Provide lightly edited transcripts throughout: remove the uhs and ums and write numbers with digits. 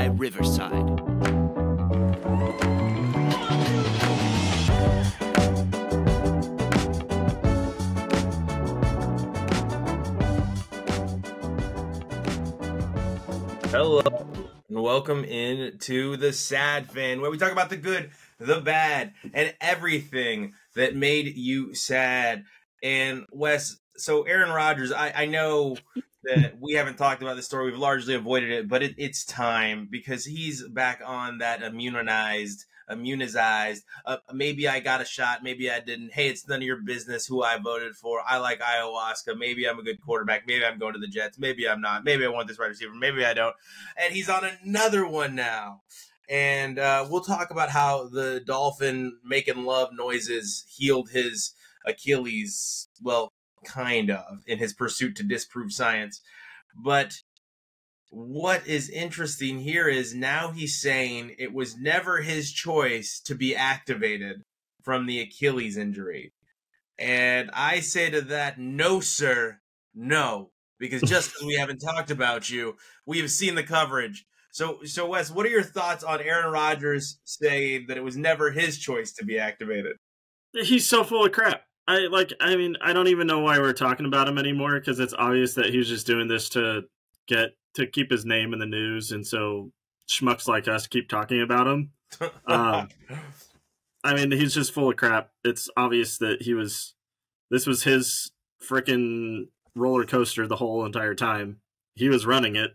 by Riverside. Hello, and welcome in to the Sad Fan, where we talk about the good, the bad, and everything that made you sad. And Wes, so Aaron Rodgers, I know that we haven't talked about this story. We've largely avoided it, but it's time because he's back on that immunized. Maybe I got a shot, maybe I didn't. Hey, it's none of your business who I voted for. I like ayahuasca. Maybe I'm a good quarterback. Maybe I'm going to the Jets. Maybe I'm not. Maybe I want this wide receiver. Maybe I don't. And he's on another one now. And we'll talk about how the dolphin making love noises healed his Achilles. Well, kind of, in his pursuit to disprove science. But what is interesting here is now he's saying it was never his choice to be activated from the Achilles injury. And I say to that, no, sir, no. Because just as we haven't talked about you, we have seen the coverage. So Wes, what are your thoughts on Aaron Rodgers saying that it was never his choice to be activated? He's so full of crap. I don't even know why we're talking about him anymore, because it's obvious that he was just doing this to keep his name in the news, and so schmucks like us keep talking about him. He's just full of crap. It's obvious that this was his freaking roller coaster the whole entire time. He was running it.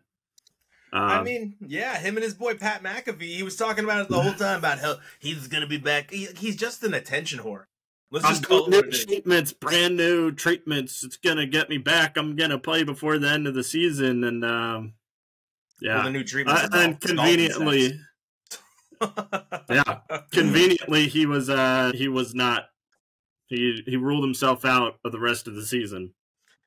Him and his boy Pat McAfee, he was talking about it the whole time about how he's going to be back. He's just an attention whore. Let's just call new treatments, brand new treatments. It's going to get me back. I'm going to play before the end of the season. And, the new treatments. And conveniently, conveniently, he was not. He ruled himself out of the rest of the season.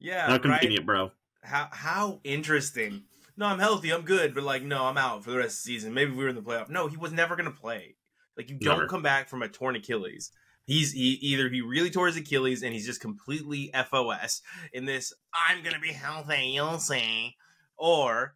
Yeah. How convenient, bro. How interesting. No, I'm healthy. I'm good. But, no, I'm out for the rest of the season. Maybe we were in the playoff. No, he was never going to play. You don't come back from a torn Achilles. Either he really tore his Achilles and he's just completely FOS in this, I'm going to be healthy, you'll see. Or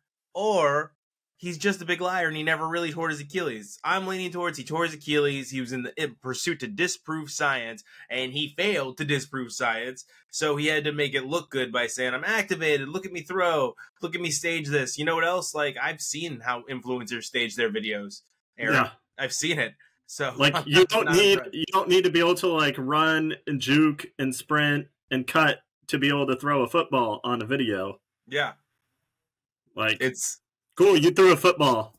he's just a big liar and he never really tore his Achilles. I'm leaning towards he tore his Achilles. He was in the pursuit to disprove science and he failed to disprove science. So he had to make it look good by saying, I'm activated. Look at me throw. Look at me stage this. You know what else? I've seen how influencers stage their videos, Aaron. Yeah. I've seen it. So you don't need to be able to run and juke and sprint and cut to be able to throw a football on a video. Yeah. It's cool, you threw a football.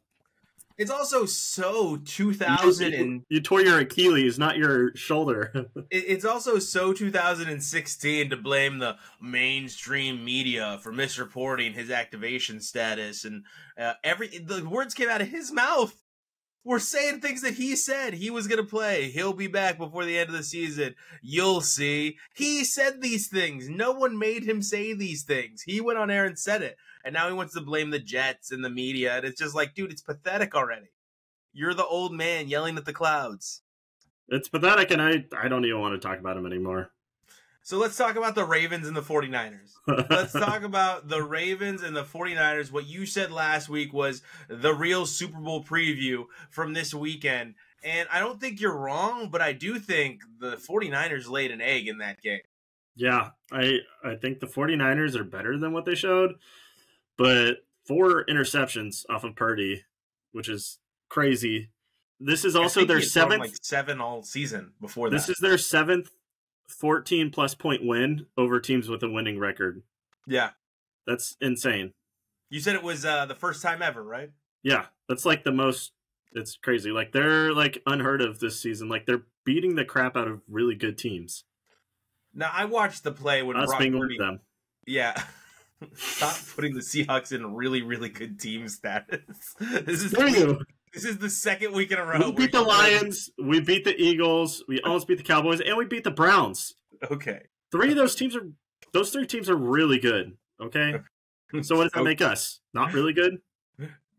It's also so 2000 you tore your Achilles, not your shoulder. It's also so 2016 to blame the mainstream media for misreporting his activation status, and the words came out of his mouth. We're saying things that he said. He was going to play. He'll be back before the end of the season. You'll see. He said these things. No one made him say these things. He went on air and said it. And now he wants to blame the Jets and the media. And it's just dude, it's pathetic already. You're the old man yelling at the clouds. It's pathetic, and I don't even want to talk about him anymore. So let's talk about the Ravens and the 49ers. Let's talk about the Ravens and the 49ers. What you said last week was the real Super Bowl preview from this weekend. And I don't think you're wrong, but I do think the 49ers laid an egg in that game. Yeah, I think the 49ers are better than what they showed. But 4 interceptions off of Purdy, which is crazy. This is also their 7th. 7 all season before that. This is their 7th 14-plus point win over teams with a winning record. Yeah. That's insane. You said it was the first time ever, right? Yeah. That's the most. It's crazy. They're unheard of this season. They're beating the crap out of really good teams. Now, I watched the play when Brock Purdy. Them. Yeah. Stop putting the Seahawks in really, really good team status. This is the second week in a row. We beat the Lions, we beat the Eagles, we almost beat the Cowboys, and we beat the Browns. Okay. Those 3 teams are really good. Okay. So what does that make us? Not really good?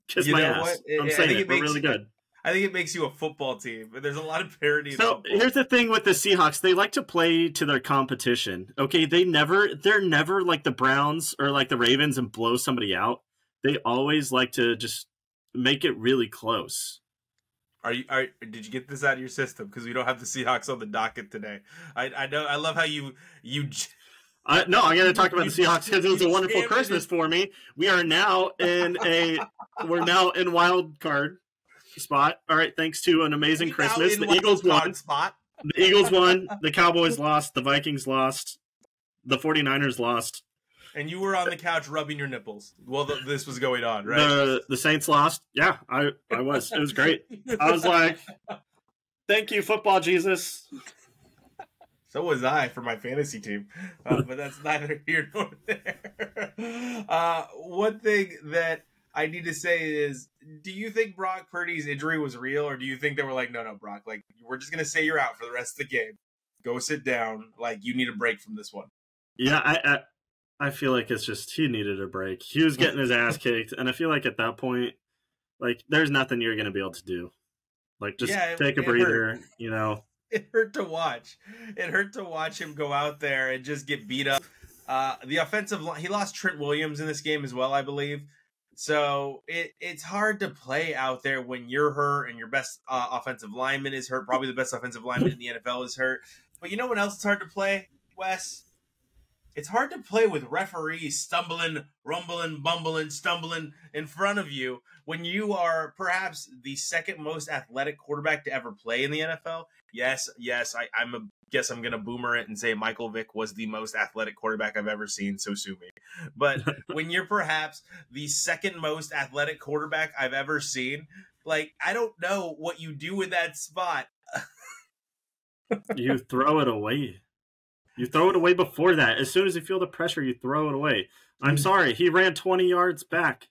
Kiss my ass. I'm saying we're really good. I think it makes you a football team. There's a lot of parity in football. Here's the thing with the Seahawks. They like to play to their competition. Okay, they're never like the Browns or like the Ravens and blow somebody out. They always like to just make it really close. Did you get this out of your system? Because we don't have the Seahawks on the docket today. I know. I love how you. No, I'm going to talk about the Seahawks because it was a wonderful Christmas for me. We are now we're now in wild card spot. All right, thanks to an amazing Christmas. The Eagles won. The Eagles won. The Cowboys lost. The Vikings lost. The 49ers lost. And you were on the couch rubbing your nipples while this was going on, right? The Saints lost. Yeah, I was. It was great. I was like, thank you, football Jesus. So was I for my fantasy team. But that's neither here nor there. One thing that I need to say is, do you think Brock Purdy's injury was real, or do you think they were like, no, Brock, like, we're just going to say you're out for the rest of the game. Go sit down. Like, you need a break from this one. Yeah, I feel like it's just he needed a break. He was getting his ass kicked, and I feel like at that point, like, there's nothing you're going to be able to do. Like, just take a breather, you know. It hurt to watch. It hurt to watch him go out there and just get beat up. The offensive line, he lost Trent Williams in this game as well, I believe. So it's hard to play out there when you're hurt and your best offensive lineman is hurt. Probably the best offensive lineman in the NFL is hurt. But you know what else is hard to play, Wes? It's hard to play with referees stumbling, rumbling, bumbling, stumbling in front of you when you are perhaps the second most athletic quarterback to ever play in the NFL. Yes, I guess I'm going to boomer it and say Michael Vick was the most athletic quarterback I've ever seen, so sue me. But when you're perhaps the second most athletic quarterback I've ever seen, like, I don't know what you do in that spot. You throw it away. You throw it away before that. As soon as you feel the pressure, you throw it away. I'm sorry. He ran 20 yards back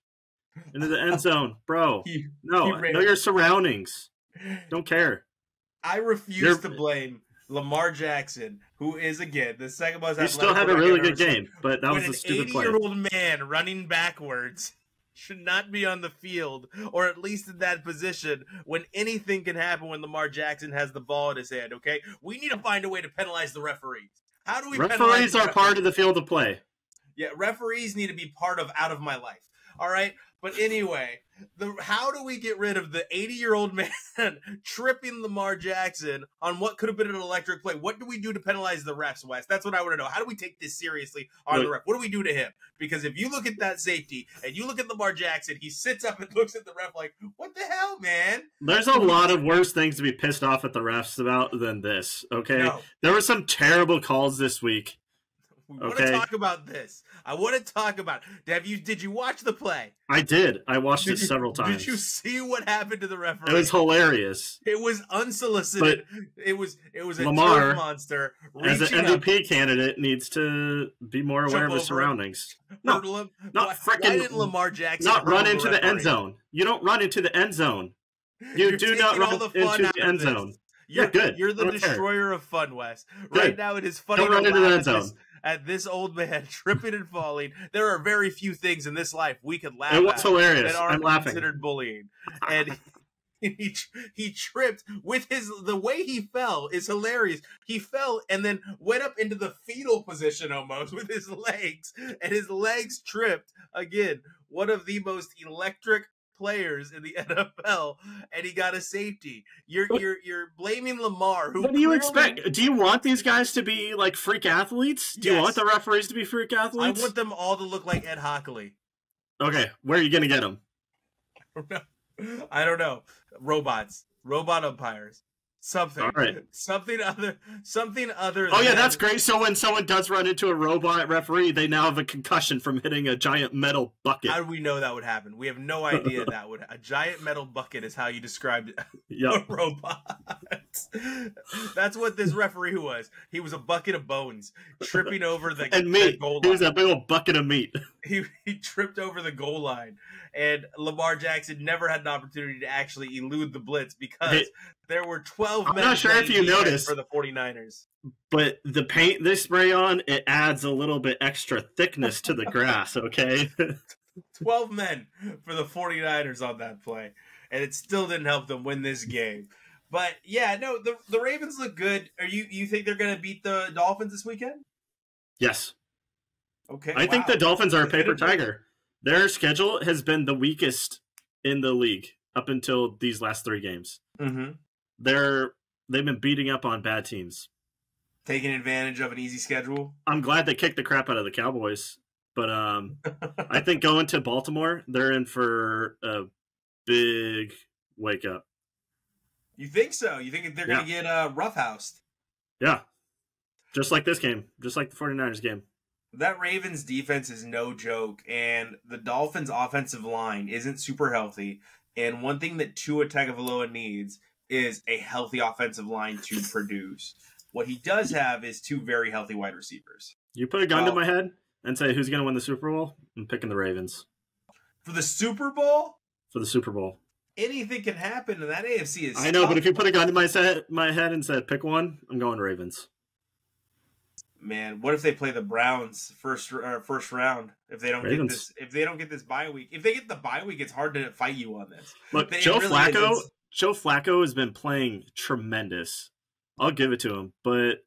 into the end zone. Bro, know your surroundings. Don't care. I refuse to blame Lamar Jackson, who is, again, the second most athletic. He still had a really good game, but that was a stupid play. An 80-year-old man running backwards should not be on the field, or at least in that position, when anything can happen when Lamar Jackson has the ball in his hand, okay? We need to find a way to penalize the referees. How do we penalize the referees? Referees are part of the field of play. Yeah, referees need to be part of out of my life, all right? But anyway, how do we get rid of the 80-year-old man tripping Lamar Jackson on what could have been an electric play? What do we do to penalize the refs, Wes? That's what I want to know. How do we take this seriously on the ref? What do we do to him? Because if you look at that safety and you look at Lamar Jackson, he sits up and looks at the ref like, what the hell, man? There's a lot of worse things to be pissed off at the refs about than this, okay? No. There were some terrible calls this week. We want to talk about this. I want to talk about it. Did you watch the play? I did. I watched it several times. Did you see what happened to the referee? It was hilarious. It was unsolicited. It was a Lamar, turf monster. As an MVP candidate, needs to be more aware of his surroundings. Not freaking Lamar Jackson. Not run into the end zone. You don't run into the end zone. You do not run into the end zone. You're good. You're the destroyer of fun, Wes. Right now, it is funny. Don't run into the end zone. At this old man tripping and falling. There are very few things in this life we could laugh at. It was hilarious. That aren't considered bullying. And he tripped with the way he fell is hilarious. He fell and then went up into the fetal position almost with his legs, and his legs tripped. Again, one of the most electric players in the NFL, and he got a safety. You're blaming Lamar. What do you expect? Do you want these guys to be like freak athletes? Do you want the referees to be freak athletes? I want them all to look like Ed Hockley. Okay, where are you going to get them? I don't know. Robots, robot umpires. Something. All right. Something other. Oh yeah, that's great. So when someone does run into a robot referee, they now have a concussion from hitting a giant metal bucket. How do we know that would happen? We have no idea that would. A giant metal bucket is how you described a robot. That's what this referee was. He was a bucket of bones tripping over the goal line. He was a big old bucket of meat. He tripped over the goal line, and Lamar Jackson never had an opportunity to actually elude the blitz because there were 12 men. I'm not sure if you noticed for the 49ers. But the paint they spray on, it adds a little bit extra thickness to the grass, okay? 12 men for the 49ers on that play, and it still didn't help them win this game. But yeah, no, the Ravens look good. You think they're going to beat the Dolphins this weekend? Yes. Okay. I think the Dolphins are a paper tiger. Their schedule has been the weakest in the league up until these last 3 games. Mm-hmm. They've been beating up on bad teams. Taking advantage of an easy schedule. I'm glad they kicked the crap out of the Cowboys. But I think going to Baltimore, they're in for a big wake up. You think so? You think they're going to get roughhoused? Yeah. Just like this game. Just like the 49ers game. That Ravens defense is no joke, and the Dolphins' offensive line isn't super healthy. And one thing that Tua Tagovailoa needs is a healthy offensive line to produce. What he does have is 2 very healthy wide receivers. You put a gun to my head and say who's going to win the Super Bowl? I'm picking the Ravens. For the Super Bowl? For the Super Bowl. Anything can happen, and that AFC is I know, but if you put a gun to my head and said pick one, I'm going Ravens. Man, what if they play the Browns first round? If they don't Ravens. if they don't get this bye week, if they get the bye week, it's hard to fight you on this. Look, Joe Flacco has been playing tremendous. I'll give it to him, but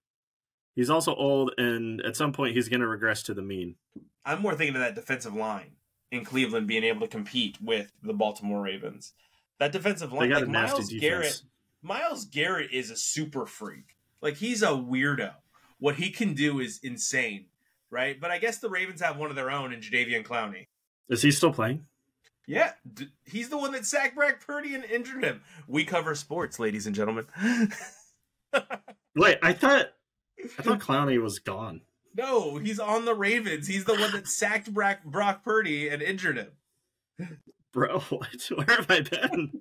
he's also old, and at some point he's going to regress to the mean. I'm more thinking of that defensive line in Cleveland being able to compete with the Baltimore Ravens. That defensive line, they got a nasty defense. Miles Garrett is a super freak. Like, he's a weirdo. What he can do is insane, right? But I guess the Ravens have one of their own in Jadeveon Clowney. Is he still playing? Yeah. He's the one that sacked Brock Purdy and injured him. We cover sports, ladies and gentlemen. Wait, I thought Clowney was gone. No, he's on the Ravens. He's the one that sacked Brock Purdy and injured him. Bro, where have I been?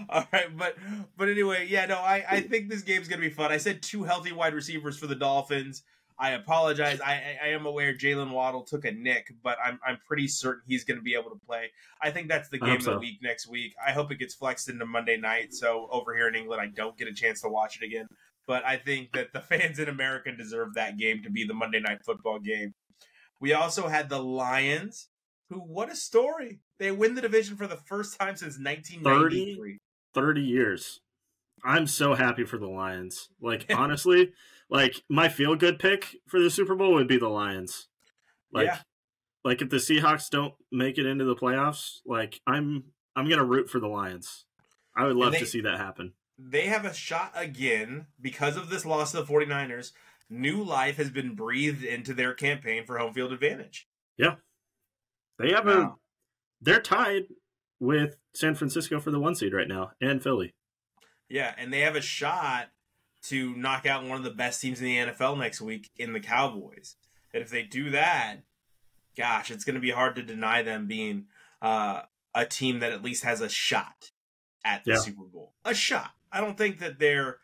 All right, but anyway, yeah, no, I think this game's going to be fun. I said 2 healthy wide receivers for the Dolphins. I apologize. I am aware Jalen Waddle took a nick, but I'm pretty certain he's going to be able to play. I think that's the game of the week next week. I hope it gets flexed into Monday night, so over here in England, I don't get a chance to watch it again. But I think that the fans in America deserve that game to be the Monday Night Football game. We also had the Lions, who, what a story. They win the division for the first time since 1993. 30 years. I'm so happy for the Lions. Like, honestly, like, my feel-good pick for the Super Bowl would be the Lions. Like, like if the Seahawks don't make it into the playoffs, like, I'm going to root for the Lions. I would love to see that happen. They have a shot again because of this loss to the 49ers. New life has been breathed into their campaign for home field advantage. Yeah. They have they're tied with San Francisco for the 1 seed right now, and Philly. Yeah, and they have a shot to knock out one of the best teams in the NFL next week in the Cowboys. And if they do that, gosh, it's going to be hard to deny them being a team that at least has a shot at the Super Bowl. A shot. I don't think that they're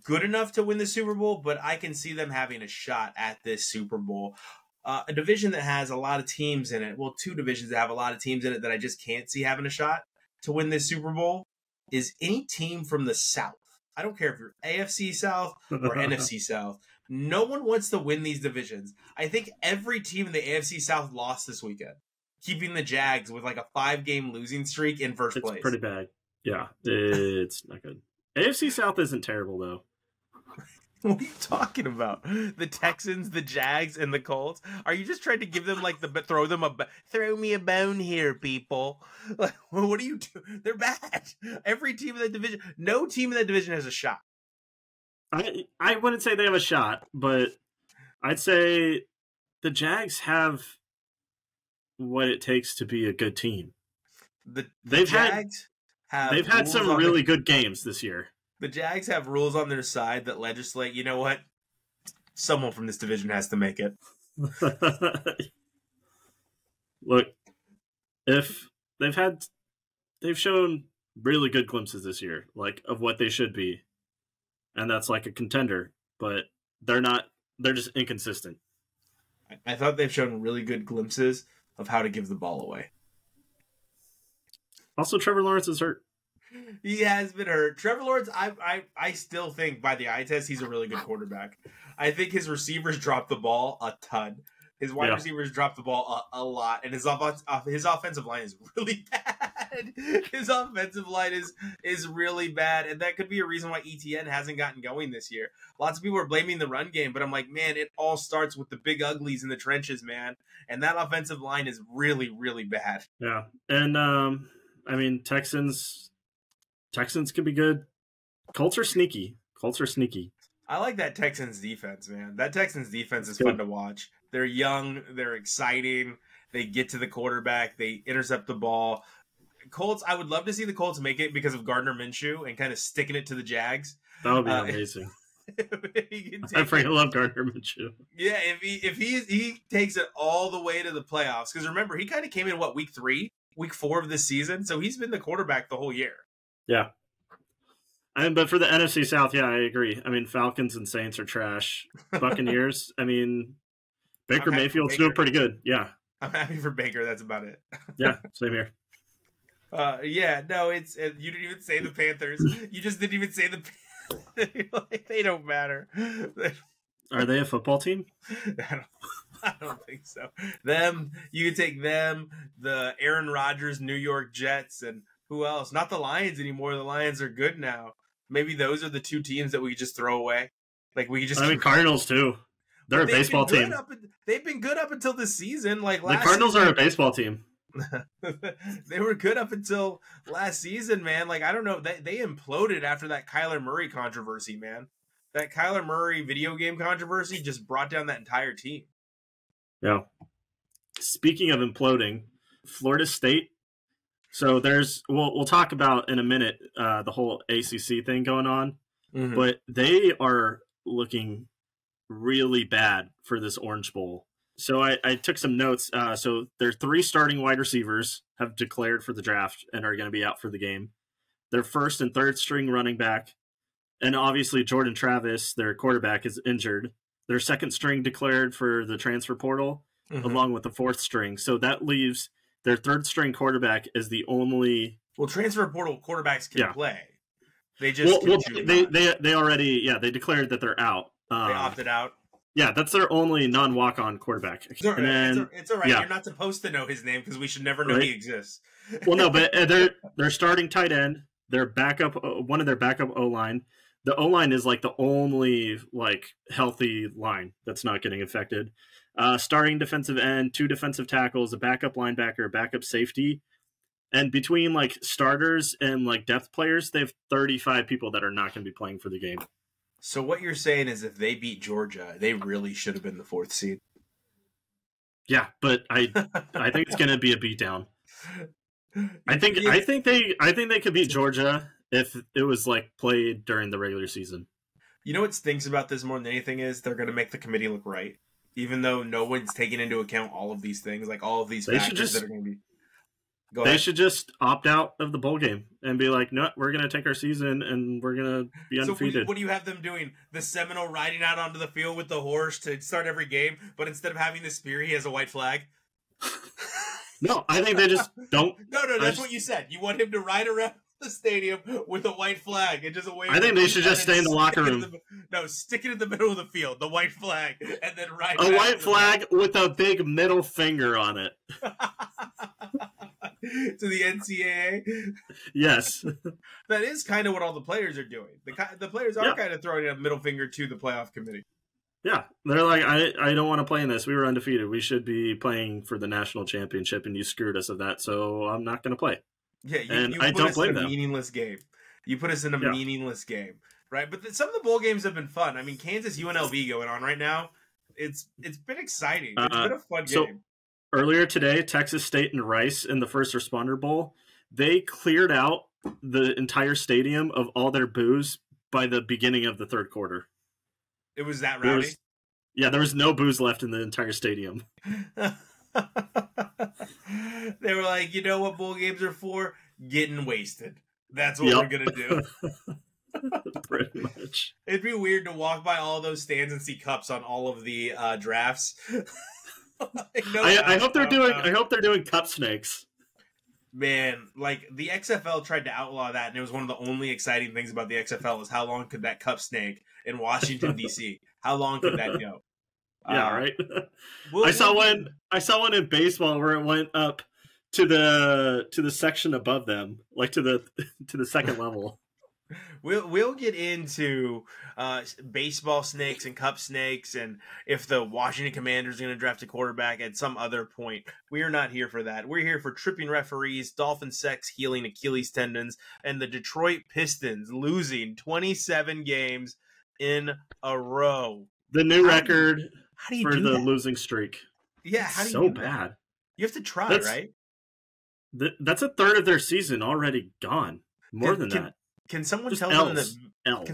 good enough to win the Super Bowl, but I can see them having a shot at this Super Bowl. A division that has a lot of teams in it, well, 2 divisions that have a lot of teams in it that I just can't see having a shot to win this Super Bowl is any team from the South. I don't care if you're AFC South or NFC South. No one wants to win these divisions. I think every team in the AFC South lost this weekend, keeping the Jags with like a 5-game losing streak in first place. It's pretty bad. Yeah, it's not good. AFC South isn't terrible, though. What are you talking about? The Texans, the Jags, and the Colts? Are you just trying to give them like throw me a bone here, people? Like, what are you doing? They're bad. Every team in that division, no team in that division has a shot. I wouldn't say they have a shot, but I'd say the Jags have what it takes to be a good team. They've had some really good games this year. The Jags have rules on their side that legislate, you know what? Someone from this division has to make it. Look, if they've shown really good glimpses this year, like of what they should be. And that's like a contender, but they're just inconsistent. I thought they've shown really good glimpses of how to give the ball away. Also, Trevor Lawrence is hurt. He has been hurt. Trevor Lawrence, I still think by the eye test, he's a really good quarterback. I think his receivers drop the ball a ton. His wide receivers drop the ball a lot, and his offensive line is really bad. bad. His offensive line is really bad, and that could be a reason why ETN hasn't gotten going this year. Lots of people are blaming the run game, but I'm like, man, it all starts with the big uglies in the trenches, man. And that offensive line is really, really bad. Yeah, and I mean, Texans could be good. Colts are sneaky. I like that Texans defense, man. That Texans defense is fun to watch. They're young. They're exciting. They get to the quarterback. They intercept the ball. Colts, I would love to see the Colts make it because of Gardner Minshew and kind of sticking it to the Jags. That would be amazing. I freaking love Gardner Minshew. Yeah, if he takes it all the way to the playoffs, because remember, he kind of came in, week 4 of this season? So he's been the quarterback the whole year. Yeah. But for the NFC South, yeah, I agree. I mean, Falcons and Saints are trash. Buccaneers, I mean, Baker Mayfield's doing pretty good. Yeah. I'm happy for Baker. That's about it. Yeah, same here. Yeah, no, you didn't even say the Panthers. You just didn't even say the Panthers. They don't matter. Are they a football team? I don't think so. You could take them, the Aaron Rodgers New York Jets, and who else? Not the Lions anymore. The Lions are good now. Maybe those are the two teams that we could just throw away. Like we could just. I mean, Cardinals too. They're a baseball team. They've been good up until this season. Like the Cardinals are a baseball team. They were good up until last season, man. Like I don't know, they imploded after that Kyler Murray controversy, man. That Kyler Murray video game controversy just brought down that entire team. Yeah. Speaking of imploding, Florida State. So we'll talk about in a minute the whole ACC thing going on, but they are looking really bad for this Orange Bowl. So I took some notes. So their 3 starting wide receivers have declared for the draft and are going to be out for the game. Their first and third string running back, and obviously Jordan Travis, their quarterback, is injured. Their second string declared for the transfer portal, along with the fourth string. So that leaves their third string quarterback is the only. Well, transfer portal quarterbacks can play. They just they already they declared that they're out. They opted out. Yeah, that's their only non-walk-on quarterback. It's all right. Yeah. You're not supposed to know his name because we should never know he exists. Well, no, but they're starting tight end. Their backup, one of their backup O-line. The O-line is like the only healthy line that's not getting affected. Starting defensive end, 2 defensive tackles, a backup linebacker, a backup safety. And between starters and depth players, they have 35 people that are not going to be playing for the game. So what you're saying is if they beat Georgia, they really should have been the 4th seed. Yeah, but I think it's going to be a beatdown. I think they could beat Georgia if it was played during the regular season. You know what stinks about this more than anything is they're going to make the committee look right, even though no one's taking into account all of these things, all of these factors that are going to be. They should just opt out of the bowl game and be like, no, we're going to take our season and we're going to be undefeated. So what do you have them doing? The Seminole riding out onto the field with the horse to start every game, but instead of having the spear, he has a white flag? No, I think they just don't. No, that's what you said. You want him to ride around the stadium with a white flag and just wave. I think they should just stay in the locker room. Stick it in the middle of the field, the white flag, and then ride. A white flag with a big middle finger on it. To the NCAA? Yes. That is kind of what all the players are doing. The players are kind of throwing a middle finger to the playoff committee. Yeah. They're like, I don't want to play in this. We were undefeated. We should be playing for the national championship, and you screwed us of that, so I'm not going to play. Yeah, you I don't blame them. Meaningless game. You put us in a meaningless game, right? But some of the bowl games have been fun. I mean, Kansas UNLV going on right now. It's been exciting. It's been a fun game. Earlier today, Texas State and Rice in the First Responder Bowl, they cleared out the entire stadium of all their booze by the beginning of the third quarter. It was that rowdy? There was no booze left in the entire stadium. They were like, you know what bowl games are for? Getting wasted. That's what we're going to do. Pretty much. It'd be weird to walk by all those stands and see cups on all of the drafts. I hope they're doing cup snakes. Man, the XFL tried to outlaw that, and it was one of the only exciting things about the XFL is how long could that cup snake in Washington D.C. How long could that go? Yeah, right. I saw one in baseball where it went up to the section above them, like to the second level. We'll get into baseball snakes and cup snakes, and if the Washington Commanders are going to draft a quarterback at some other point. We are not here for that. We're here for tripping referees, dolphin sex healing Achilles tendons, and the Detroit Pistons losing 27 games in a row. The new record how do you for do the that? losing streak. Yeah, how do you so do that? bad. You have to try, right? That's a third of their season already gone. More than that. Can someone Just tell L's. them that?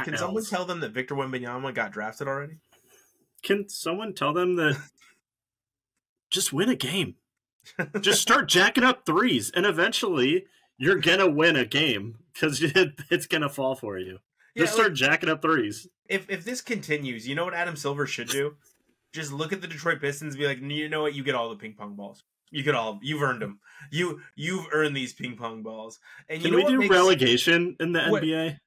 Can someone tell them that Victor Wembanyama got drafted already? Can someone tell them that? Just win a game. Just start jacking up threes, and eventually you're gonna win a game because it's gonna fall for you. Yeah, just start jacking up threes. If this continues, you know what Adam Silver should do? Just look at the Detroit Pistons and be like, you know what? You get all the ping pong balls. You've earned them. You've earned these ping pong balls. And Can we do relegation in the NBA?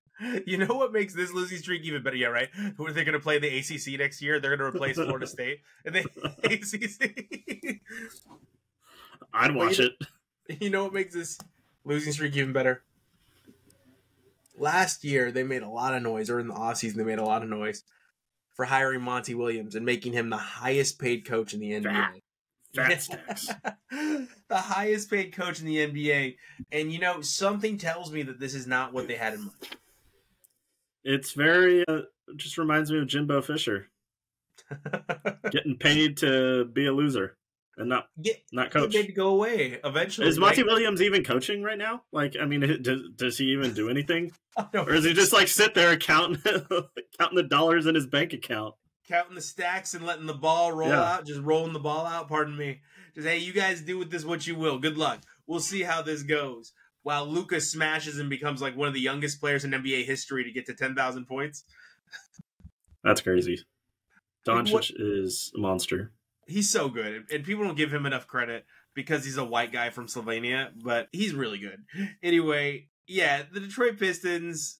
You know what makes this losing streak even better? Yeah, right. Who are they going to play the ACC next year? They're going to replace Florida State in the ACC. I'd watch it. You know what makes this losing streak even better? Last year, they made a lot of noise, or in the offseason, they made a lot of noise for hiring Monty Williams and making him the highest paid coach in the NBA. Fat stacks. The highest paid coach in the NBA. And, you know, something tells me that this is not what they had in mind. It's very, just reminds me of Jimbo Fisher. Getting paid to be a loser and not coach. Get paid to go away eventually. Is Monty Williams even coaching right now? Like, I mean, does he even do anything? Or is he just like sit there counting the dollars in his bank account? Counting the stacks and letting the ball roll out, just rolling the ball out, pardon me. Just, hey, you guys do with this what you will. Good luck. We'll see how this goes. While Luka smashes and becomes like one of the youngest players in NBA history to get to 10,000 points. That's crazy. Doncic is a monster. He's so good. And people don't give him enough credit because he's a white guy from Slovenia, but he's really good. Anyway, yeah, the Detroit Pistons...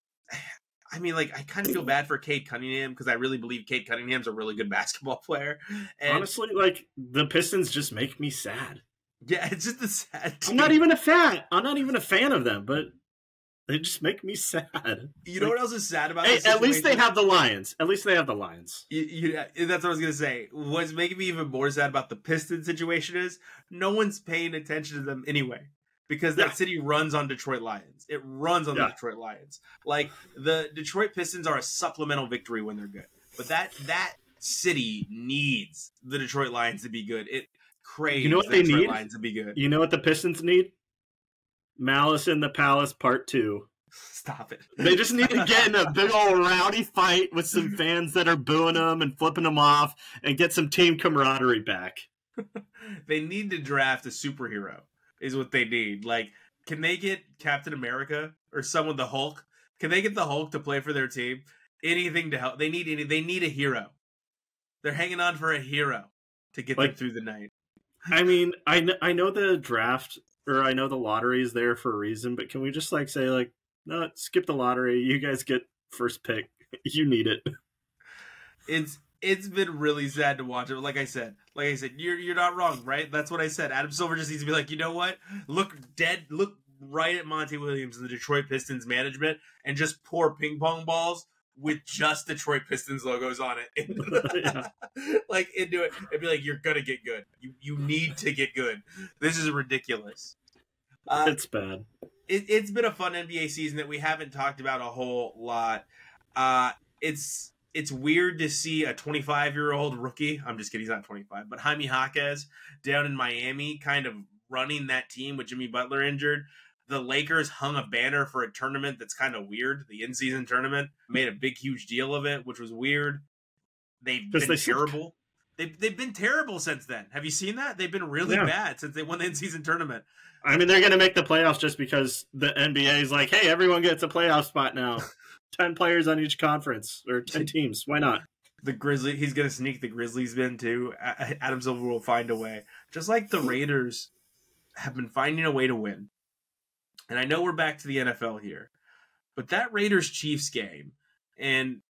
I mean, like, I kind of feel bad for Cade Cunningham because I really believe Cade Cunningham's a really good basketball player. And honestly, like, the Pistons just make me sad. Yeah, it's just a sad team. I'm not even a fan of them, but they just make me sad. You know what else is sad about this? At least they have the Lions. That's what I was going to say. What's making me even more sad about the Pistons situation is no one's paying attention to them anyway. Because that city runs on Detroit Lions. It runs on the Detroit Lions. Like, the Detroit Pistons are a supplemental victory when they're good. But that city needs the Detroit Lions to be good. It craves the Detroit Lions to be good. You know what the Pistons need? Malice in the Palace Part 2. Stop it. They just need to get in a big old rowdy fight with some fans that are booing them and flipping them off and get some team camaraderie back. They need to draft a superhero. Is what they need. Like, can they get Captain America or someone, the Hulk? Can they get the Hulk to play for their team? Anything to help. They need a hero. They're hanging on for a hero to get them through the night. I mean, I know the draft, or I know the lottery is there for a reason, but can we just say no, skip the lottery. You guys get first pick. You need it. It's been really sad to watch it. Like I said, you're not wrong, right? That's what I said. Adam Silver just needs to be like, you know what? Look right at Monty Williams and the Detroit Pistons management and just pour ping pong balls with just Detroit Pistons logos on it. Into it and be like, you're gonna get good. You need to get good. This is ridiculous. It's bad. It's been a fun NBA season that we haven't talked about a whole lot. It's weird to see a 25-year-old rookie. I'm just kidding. He's not 25, but Jaime Jaquez down in Miami kind of running that team with Jimmy Butler injured. The Lakers hung a banner for a tournament that's kind of weird. The in-season tournament made a big, huge deal of it, which was weird. They've been terrible. They've been terrible since then. Have you seen that? They've been really bad since they won the in-season tournament. I mean, they're going to make the playoffs just because the NBA is like, hey, everyone gets a playoff spot now. 10 players on each conference, or 10 teams. Why not? The Grizzlies, he's going to sneak the Grizzlies in too. Adam Silver will find a way. Just like the Raiders have been finding a way to win. And I know we're back to the NFL here, but that Raiders-Chiefs game and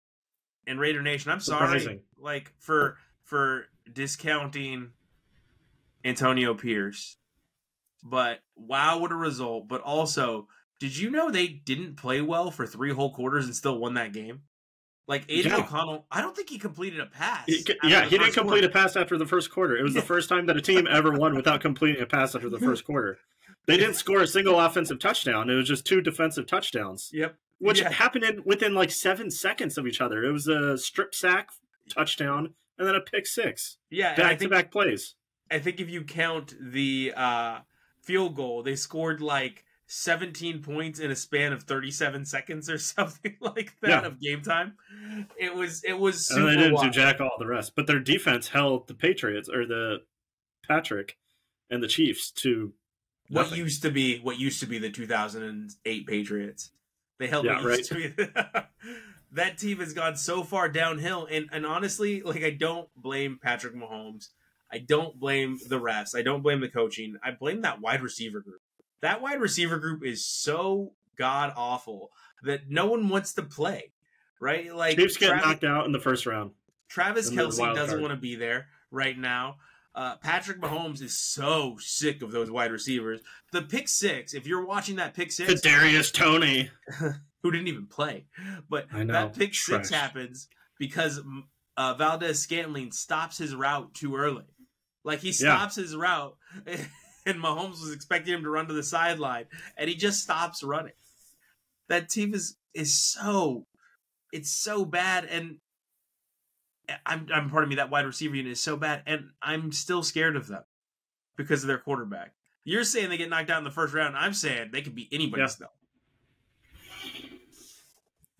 Raidernation, I'm sorry, for discounting Antonio Pierce. but wow, what a result. But also, did you know they didn't play well for 3 whole quarters and still won that game? Like, Aiden O'Connell, I don't think he completed a pass. He didn't complete a pass after the first quarter. It was the first time that a team ever won without completing a pass after the first quarter. They didn't score a single offensive touchdown. It was just 2 defensive touchdowns. Yep. Which happened within like 7 seconds of each other. It was a strip sack touchdown and then a pick 6. Yeah. Back-to-back plays. I think if you count the field goal, they scored like 17 points in a span of 37 seconds or something like that of game time. It was super and they didn't wild. do jack all the rest. But their defense held the Patriots or the Patrick and the Chiefs to nothing. What used to be the 2008 Patriots. They held what used to be. That team has gone so far downhill, and honestly, like, I don't blame Patrick Mahomes. I don't blame the refs. I don't blame the coaching. I blame that wide receiver group. That wide receiver group is so god awful that no one wants to play, right? Like, Chiefs get knocked out in the first round. Travis Kelce doesn't want to be there right now. Patrick Mahomes is so sick of those wide receivers. The pick 6, if you're watching that pick 6, Kadarius Toney, who didn't even play, but that pick 6 happens because Valdez-Scantling stops his route too early. Like, he stops his route, and Mahomes was expecting him to run to the sideline, and he just stops running. That team is so bad, and I'm pardon me, that wide receiver unit is so bad, and I'm still scared of them because of their quarterback. You're saying they get knocked out in the first round. I'm saying they could beat anybody still.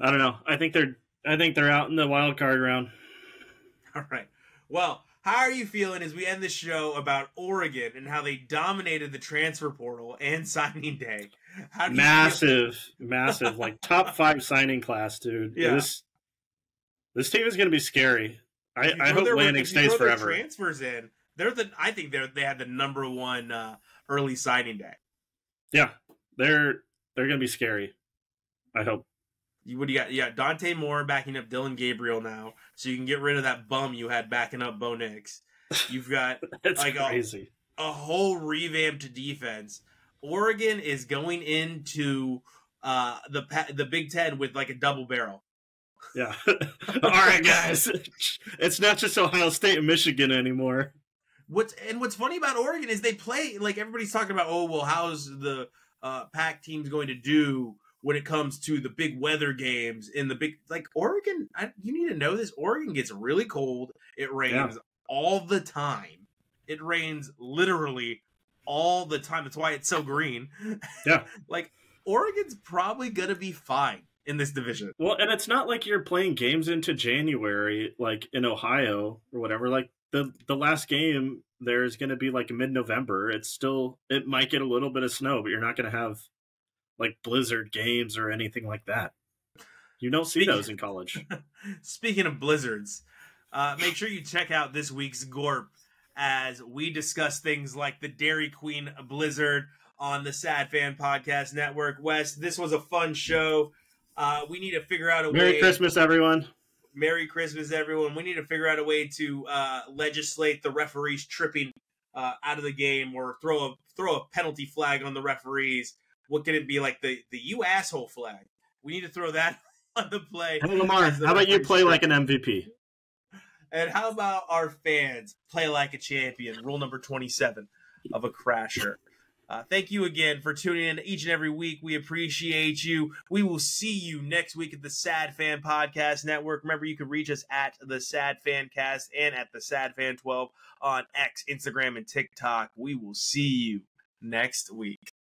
I don't know. I think they're out in the wild card round. All right. Well, how are you feeling as we end the show about Oregon and how they dominated the transfer portal and signing day? How do massive, like top 5 signing class, dude. Yeah. This team is going to be scary. I hope Lanning stays forever. Transfers in. I think they had the number 1 early signing day. Yeah, they're going to be scary. I hope. What do you got? You got Dante Moore backing up Dylan Gabriel now, so you can get rid of that bum you had backing up Bo Nix. You've got like crazy. A whole revamped defense. Oregon is going into the Big Ten with like a double barrel. Yeah. All right, guys. It's not just Ohio State and Michigan anymore. What's funny about Oregon is they play, like, everybody's talking about, oh, well, how's the Pac teams going to do when it comes to the big weather games in the big, like, Oregon, you need to know this. Oregon gets really cold. It rains all the time. It rains literally all the time. That's why it's so green. Yeah. Like, Oregon's probably going to be fine in this division. Well, and it's not like you're playing games into January, like in Ohio or whatever. Like the last game there's going to be like mid-November. It might get a little bit of snow, but you're not going to have like blizzard games or anything like that. You don't see those in college. Speaking of blizzards, make sure you check out this week's Gorp as we discuss things like the Dairy Queen blizzard on the Sad Fan Podcast Network. Wes, this was a fun show. We need to figure out a way. Merry Christmas, everyone. Merry Christmas, everyone. We need to figure out a way to legislate the referees tripping out of the game, or throw a penalty flag on the referees. What can it be, like the "you asshole" flag? We need to throw that on the play. Hey, Lamar, how about you play like an MVP? And how about our fans play like a champion? Rule number 27 of a crasher. Thank you again for tuning in each and every week. We appreciate you. We will see you next week at the Sad Fan Podcast Network. Remember, you can reach us at the Sad Fan Cast and at the Sad Fan 12 on X, Instagram, and TikTok. We will see you next week.